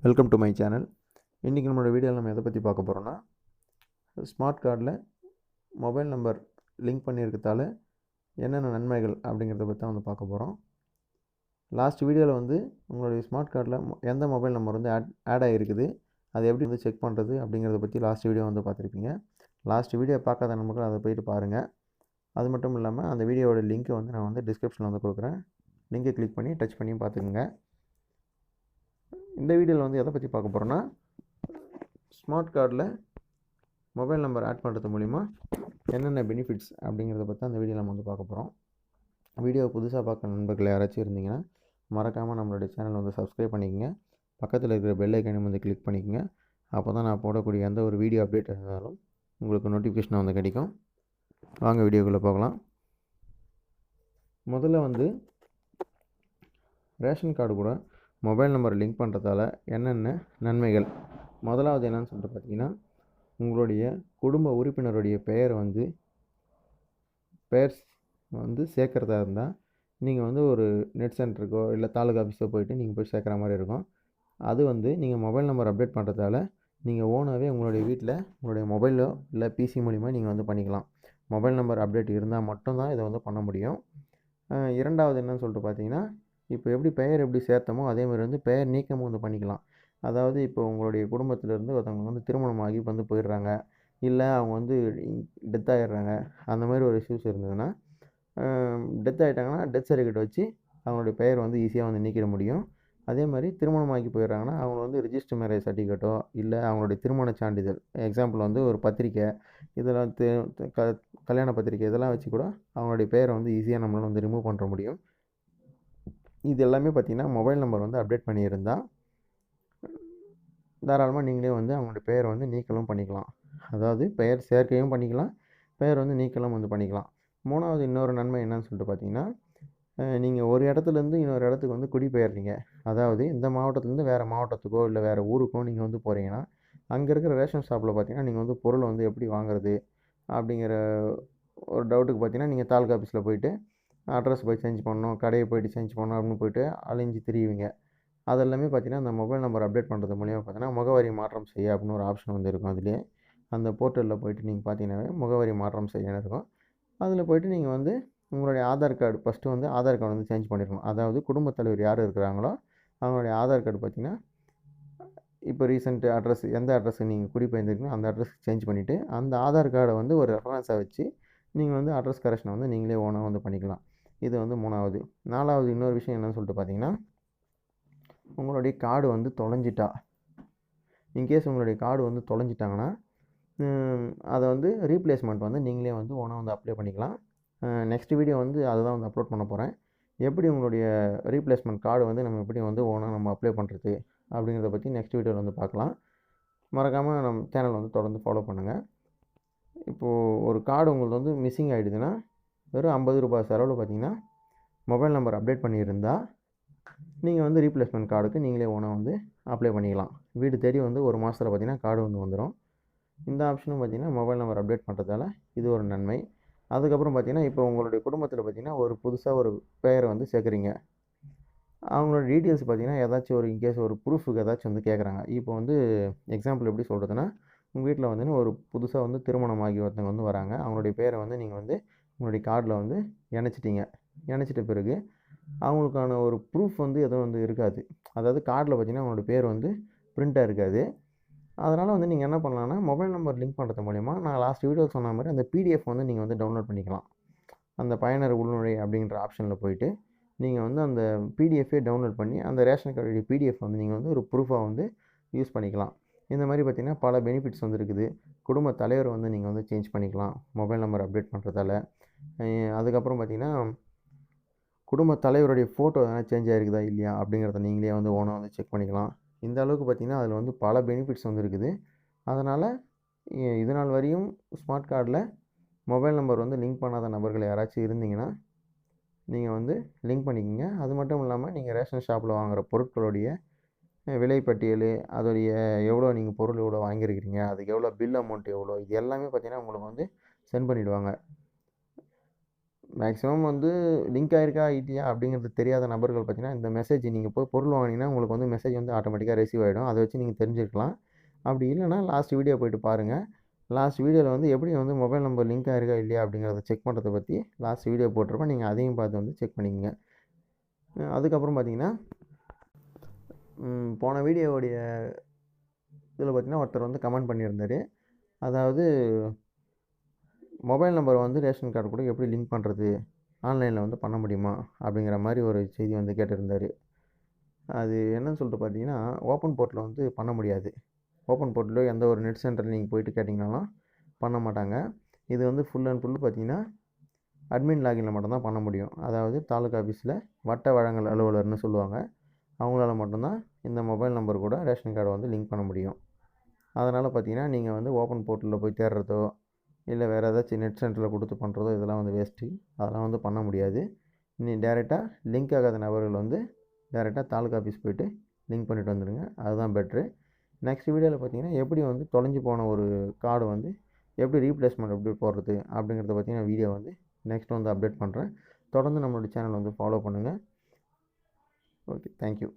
Welcome to my channel. இன்றைக்கி நம்மளோட வீடியோவில் நம்ம எதை பற்றி பார்க்க போகிறோன்னா, ஸ்மார்ட் கார்டில் மொபைல் நம்பர் லிங்க் பண்ணியிருக்கிறதால என்னென்ன நன்மைகள் அப்படிங்கிறத பற்றி தான் வந்து பார்க்க போகிறோம். லாஸ்ட் வீடியோவில் வந்து உங்களுடைய ஸ்மார்ட் கார்டில் எந்த மொபைல் நம்பர் வந்து ஆட் ஆகிருக்குது, அதை எப்படி வந்து செக் பண்ணுறது அப்படிங்கிறத பற்றி லாஸ்ட் வீடியோ வந்து பார்த்துருப்பீங்க. லாஸ்ட் வீடியோ பார்க்காத நம்பர்கள் அதை போய்ட்டு பாருங்கள். அது மட்டும் இல்லாமல் அந்த வீடியோவோட லிங்க்கை வந்து நான் வந்து டிஸ்கிரிப்ஷனில் வந்து கொடுக்குறேன். லிங்கை கிளிக் பண்ணி டச் பண்ணியும் பார்த்துக்குங்க. இந்த வீடியோவில் வந்து எதை பற்றி பார்க்க போகிறோன்னா, ஸ்மார்ட் கார்டில் மொபைல் நம்பர் ஆட் பண்ணுறது மூலிமா என்னென்ன பெனிஃபிட்ஸ் அப்படிங்கிறத பற்றி அந்த வீடியோவில் நம்ம வந்து பார்க்க போகிறோம். வீடியோவை புதுசாக பார்க்குற நண்பர்கள் யாராச்சும் இருந்தீங்கன்னா மறக்காமல் நம்மளுடைய சேனலை வந்து சப்ஸ்கிரைப் பண்ணிக்கோங்க. பக்கத்தில் இருக்கிற பெல் ஐக்கானையும் வந்து கிளிக் பண்ணிக்கோங்க. அப்போ தான் நான் போடக்கூடிய எந்த ஒரு வீடியோ அப்டேட் இருந்தாலும் உங்களுக்கு நோட்டிஃபிகேஷன் வந்து கிடைக்கும். வாங்க வீடியோக்குள்ளே போகலாம். முதல்ல வந்து ரேஷன் கார்டு கூட மொபைல் நம்பர் லிங்க் பண்ணுறதால என்னென்ன நன்மைகள். முதலாவது என்னன்னு சொல்லிட்டு பார்த்தீங்கன்னா, உங்களுடைய குடும்ப உறுப்பினருடைய பெயர் வந்து சேர்க்குறதா இருந்தால் நீங்கள் வந்து ஒரு நெட் சென்டருக்கோ இல்லை தாலுகா ஆஃபீஸோ போய்ட்டு நீங்கள் போய் சேர்க்குற மாதிரி இருக்கும். அது வந்து நீங்கள் மொபைல் நம்பர் அப்டேட் பண்ணுறதால நீங்கள் ஓனாகவே உங்களுடைய வீட்டில் உங்களுடைய மொபைலோ இல்லை பிசி மூலிமா நீங்கள் வந்து பண்ணிக்கலாம். மொபைல் நம்பர் அப்டேட் இருந்தால் மட்டும்தான் இதை வந்து பண்ண முடியும். இரண்டாவது என்னன்னு சொல்லிட்டு பார்த்தீங்கன்னா, இப்போ எப்படி பெயர் எப்படி சேர்த்தமோ அதேமாதிரி வந்து பெயர் நீக்கமும் வந்து பண்ணிக்கலாம். அதாவது இப்போ உங்களுடைய குடும்பத்திலேருந்து ஒருத்தவங்க வந்து திருமணமாகி வந்து போயிடுறாங்க, இல்லை அவங்க வந்து டெத் ஆகிடுறாங்க, அந்த மாதிரி ஒரு இஷ்யூஸ் இருந்ததுன்னா, டெத் ஆகிட்டாங்கன்னா டெத் சர்டிஃபிகேட் வச்சு அவங்களுடைய பெயர் வந்து ஈஸியாக வந்து நீக்கிட முடியும். அதே மாதிரி திருமணமாகி போயிடுறாங்கன்னா அவங்க வந்து ரிஜிஸ்டர் மேரேஜ் சர்டிஃபிகேட்டோ இல்லை அவங்களுடைய திருமண சான்றிதழ், எக்ஸாம்பிள் வந்து ஒரு பத்திரிக்கை, இதெல்லாம் கல்யாண பத்திரிக்கை இதெல்லாம் வச்சு கூட அவங்களுடைய பெயரை வந்து ஈஸியாக நம்மளால் வந்து ரிமூவ் பண்ணுற முடியும். இது எல்லாமே பார்த்திங்கன்னா மொபைல் நம்பர் வந்து அப்டேட் பண்ணியிருந்தால் தாராளமாக நீங்களே வந்து அவங்களுடைய பெயரை வந்து நீக்கலும் பண்ணிக்கலாம். அதாவது பெயர் சேர்க்கையும் பண்ணிக்கலாம், பெயர் வந்து நீக்கலும் வந்து பண்ணிக்கலாம். மூணாவது இன்னொரு நன்மை என்னன்னு சொல்லிட்டு பார்த்தீங்கன்னா, நீங்கள் ஒரு இடத்துலேருந்து இன்னொரு இடத்துக்கு வந்து குடிபெயர்றீங்க. அதாவது இந்த மாவட்டத்துலேருந்து வேறு மாவட்டத்துக்கோ இல்லை வேறு ஊருக்கோ நீங்கள் வந்து போகிறீங்கன்னா, அங்கே இருக்கிற ரேஷன் ஷாப்பில் பார்த்தீங்கன்னா நீங்கள் வந்து பொருளை வந்து எப்படி வாங்குறது அப்படிங்கிற ஒரு டவுட்டுக்கு பார்த்தீங்கன்னா, நீங்கள் தாலுகா ஆஃபீஸில் போய்ட்டு அட்ரஸ் போய் சேஞ்ச் பண்ணணும், கடையை போய்ட்டு சேஞ்ச் பண்ணணும் அப்படின்னு போய்ட்டு அலைஞ்சு திரியுவீங்க. அதெல்லாமே பார்த்தீங்கன்னா அந்த மொபைல் நம்பர் அப்டேட் பண்ணுறது மூலிமா பார்த்தீங்கன்னா முகவரி மாற்றம் செய்ய அப்படின்னு ஒரு ஆப்ஷன் வந்து இருக்கும். அதிலே அந்த போர்ட்டலில் போய்ட்டு நீங்கள் பார்த்தீங்கன்னாவே முகவரி மாற்றம் செய்யணும் இருக்கும். அதில் போய்ட்டு நீங்கள் வந்து உங்களுடைய ஆதார் கார்டு ஃபஸ்ட்டு வந்து ஆதார் கார்டு வந்து சேஞ்ச் பண்ணியிருக்கணும். அதாவது குடும்பத் தலைவர் யார் இருக்கிறாங்களோ அவங்களுடைய ஆதார் கார்டு பார்த்தீங்கன்னா, இப்போ ரீசெண்ட் அட்ரஸ் எந்த அட்ரஸுக்கு நீங்கள் குடிபெயர்ந்துருக்கீங்களோ அந்த அட்ரஸ்க்கு சேஞ்ச் பண்ணிவிட்டு அந்த ஆதார் கார்டை வந்து ஒரு ரெஃபரன்ஸாக வச்சு நீங்கள் வந்து அட்ரஸ் கரெக்ஷனை வந்து நீங்களே ஓனாக வந்து பண்ணிக்கலாம். இது வந்து மூணாவது. நாலாவது இன்னொரு விஷயம் என்னன்னு சொல்லிட்டு பார்த்தீங்கன்னா, உங்களுடைய கார்டு வந்து தொலைஞ்சிட்டா, இன்கேஸ் உங்களுடைய கார்டு வந்து தொலைஞ்சிட்டாங்கன்னா அதை வந்து ரீப்ளேஸ்மெண்ட் வந்து நீங்களே வந்து ஓனாக வந்து அப்ளை பண்ணிக்கலாம். நெக்ஸ்ட் வீடியோ வந்து அதை தான் வந்து அப்லோட் பண்ண போகிறேன். எப்படி உங்களுடைய ரீப்ளேஸ்மெண்ட் கார்டு வந்து நம்ம எப்படி வந்து ஓனாக நம்ம அப்ளை பண்ணுறது அப்படிங்கிறத பற்றி நெக்ஸ்ட் வீடியோவில் வந்து பார்க்கலாம். மறக்காமல் நம்ம சேனல் வந்து தொடர்ந்து ஃபாலோ பண்ணுங்கள். இப்போது ஒரு கார்டு உங்களுக்கு வந்து மிஸ்ஸிங் ஆகிடுதுன்னா வெறும் 50 ரூபாய் செலவில் பார்த்தீங்கன்னா மொபைல் நம்பர் அப்டேட் பண்ணியிருந்தால் நீங்கள் வந்து ரீப்ளேஸ்மெண்ட் கார்டுக்கு நீங்களே ஓனாக வந்து அப்ளை பண்ணிக்கலாம். வீடு தேடி வந்து ஒரு மாதத்தில் பார்த்தீங்கன்னா கார்டு வந்து வந்துடும். இந்த ஆப்ஷனும் பார்த்தீங்கன்னா மொபைல் நம்பர் அப்டேட் பண்ணுறதால இது ஒரு நன்மை. அதுக்கப்புறம் பார்த்தீங்கன்னா, இப்போ உங்களுடைய குடும்பத்தில் பார்த்தீங்கன்னா ஒரு புதுசாக ஒரு பெயரை வந்து சேர்க்குறீங்க. அவங்களோட டீட்டெயில்ஸ் பார்த்தீங்கன்னா ஏதாச்சும் ஒரு இன்கேஸ் ஒரு ப்ரூஃபுக்கு ஏதாச்சும் வந்து கேட்குறாங்க. இப்போ வந்து எக்ஸாம்பிள் எப்படி சொல்கிறதுன்னா, உங்கள் வீட்டில் வந்து ஒரு புதுசாக வந்து திருமணமாகி ஒருத்தவங்க வந்து வராங்க. அவங்களுடைய பேரை வந்து நீங்கள் வந்து உங்களுடைய கார்டில் வந்து இணைச்சிட்டிங்க. இணைச்சிட்ட பிறகு அவங்களுக்கான ஒரு ப்ரூஃப் வந்து எதுவும் வந்து இருக்காது. அதாவது கார்டில் பார்த்தீங்கன்னா அவங்களோட பேர் வந்து பிரிண்ட்டாக இருக்காது. அதனால் வந்து நீங்கள் என்ன பண்ணலான்னா, மொபைல் நம்பர் லிங்க் பண்ணுறது மூலிமா நான் லாஸ்ட் வீடியோவில் சொன்ன மாதிரி அந்த பிடிஎஃப் வந்து நீங்கள் வந்து டவுன்லோட் பண்ணிக்கலாம். அந்த பயனர் உள்நுழை அப்படிங்கிற ஆப்ஷனில் போய்ட்டு நீங்கள் வந்து அந்த பிடிஎஃபே டவுன்லோட் பண்ணி அந்த ரேஷன் கார்டுடைய பிடிஎஃப் வந்து நீங்கள் வந்து ஒரு ப்ரூஃபாக வந்து யூஸ் பண்ணிக்கலாம். இந்த மாதிரி பார்த்திங்கன்னா பல பெனிஃபிட்ஸ் வந்து இருக்குது. குடும்ப தலைவர் வந்து நீங்கள் வந்து சேஞ்ச் பண்ணிக்கலாம் மொபைல் நம்பர் அப்டேட் பண்ணுறதால. அதுக்கப்புறம் பார்த்திங்கன்னா, குடும்ப தலைவருடைய ஃபோட்டோ எதனா சேஞ்ச் ஆகிருக்குதா இல்லையா அப்படிங்கிறத நீங்களே வந்து ஓனாக வந்து செக் பண்ணிக்கலாம். இந்த அளவுக்கு பார்த்திங்கன்னா அதில் வந்து பல பெனிஃபிட்ஸ் வந்து இருக்குது. அதனால் இது நாள் வரையும் ஸ்மார்ட் கார்டில் மொபைல் நம்பர் வந்து லிங்க் பண்ணாத நபர்கள் யாராச்சும் இருந்தீங்கன்னா நீங்கள் வந்து லிங்க் பண்ணிக்கோங்க. அது மட்டும் இல்லாமல் நீங்கள் ரேஷன் ஷாப்பில் வாங்குகிற பொருட்களுடைய விலைப்பட்டியல், அதோடைய எவ்வளோ நீங்கள் பொருள் எவ்வளோ வாங்கியிருக்கிறீங்க, அதுக்கு எவ்வளோ பில் அமௌண்ட் எவ்வளோ, இது எல்லாமே பார்த்திங்கன்னா உங்களுக்கு வந்து சென்ட் பண்ணிவிடுவாங்க. மேக்ஸிமம் வந்து லிங்க் ஆயிருக்கா இல்லையா அப்படிங்கிறது தெரியாத நபர்கள் பார்த்தீங்கன்னா, இந்த மெசேஜ் நீங்கள் போய் பொருள் வாங்குனீங்கன்னா, உங்களுக்கு வந்து மெசேஜ் வந்து ஆட்டோமேட்டிக்காக ரிசீவ் ஆகிடும். அதை வச்சு நீங்கள் தெரிஞ்சுக்கலாம். அப்படி இல்லைன்னா லாஸ்ட் வீடியோ போய்ட்டு பாருங்கள். லாஸ்ட் வீடியோவில் வந்து எப்படி வந்து மொபைல் நம்பர் லிங்க் ஆயிருக்கா இல்லையா அப்படிங்கிறத செக் பண்ணுறத பற்றி லாஸ்ட் வீடியோ போட்டிருப்பேன். நீங்கள் அதையும் பார்த்து வந்து செக் பண்ணிக்கங்க. அதுக்கப்புறம் பார்த்தீங்கன்னா, போன வீடியோவுடைய இதில் பார்த்தீங்கன்னா ஒருத்தர் வந்து கமெண்ட் பண்ணியிருந்தார். அதாவது மொபைல் நம்பர் வந்து ரேஷன் கார்டு கூட எப்படி லிங்க் பண்ணுறது, ஆன்லைனில் வந்து பண்ண முடியுமா அப்படிங்கிற மாதிரி ஒரு செய்தி வந்து கேட்டிருந்தார். அது என்னன்னு சொல்லிட்டு பார்த்தீங்கன்னா, ஓப்பன் போர்ட்டில் வந்து பண்ண முடியாது. ஓப்பன் போர்ட்டிலோ எந்த ஒரு நெட் சென்டரில் நீங்கள் போய்ட்டு கேட்டிங்கனாலும் பண்ண மாட்டாங்க. இது வந்து ஃபுல் அண்ட் ஃபுல் பார்த்தீங்கன்னா அட்மின் லாகினில் மட்டும்தான் பண்ண முடியும். அதாவது தாலுக்கா ஆஃபீஸில் வட்ட வழங்கல் அலுவலர்னு சொல்லுவாங்க. அவங்களால மட்டும்தான் இந்த மொபைல் நம்பர் கூட ரேஷன் கார்டை வந்து லிங்க் பண்ண முடியும். அதனால் பார்த்தீங்கன்னா, நீங்கள் வந்து ஓப்பன் போர்ட்டலில் போய் தேடுறதோ இல்லை வேறு ஏதாச்சும் நெட் சென்டரில் கொடுத்து பண்ணுறதோ இதெல்லாம் வந்து வேஸ்ட்டு. அதெல்லாம் வந்து பண்ண முடியாது. நீ டேரெக்டாக லிங்க் ஆகாத நபர்கள் வந்து டேரெக்டாக தாலுக்கா ஆஃபீஸ் போய்ட்டு லிங்க் பண்ணிவிட்டு வந்துடுங்க. அதுதான் பெட்ரு. நெக்ஸ்ட் வீடியோவில் பார்த்தீங்கன்னா, எப்படி வந்து தொலைஞ்சு போன ஒரு கார்டு வந்து எப்படி ரீப்ளேஸ்மெண்ட் எப்படி போடுறது அப்படிங்கிறத பற்றி நான் வீடியோ வந்து நெக்ஸ்ட் வந்து அப்டேட் பண்ணுறேன். தொடர்ந்து நம்மளுடைய சேனல் வந்து ஃபாலோ பண்ணுங்கள். Okay, thank you.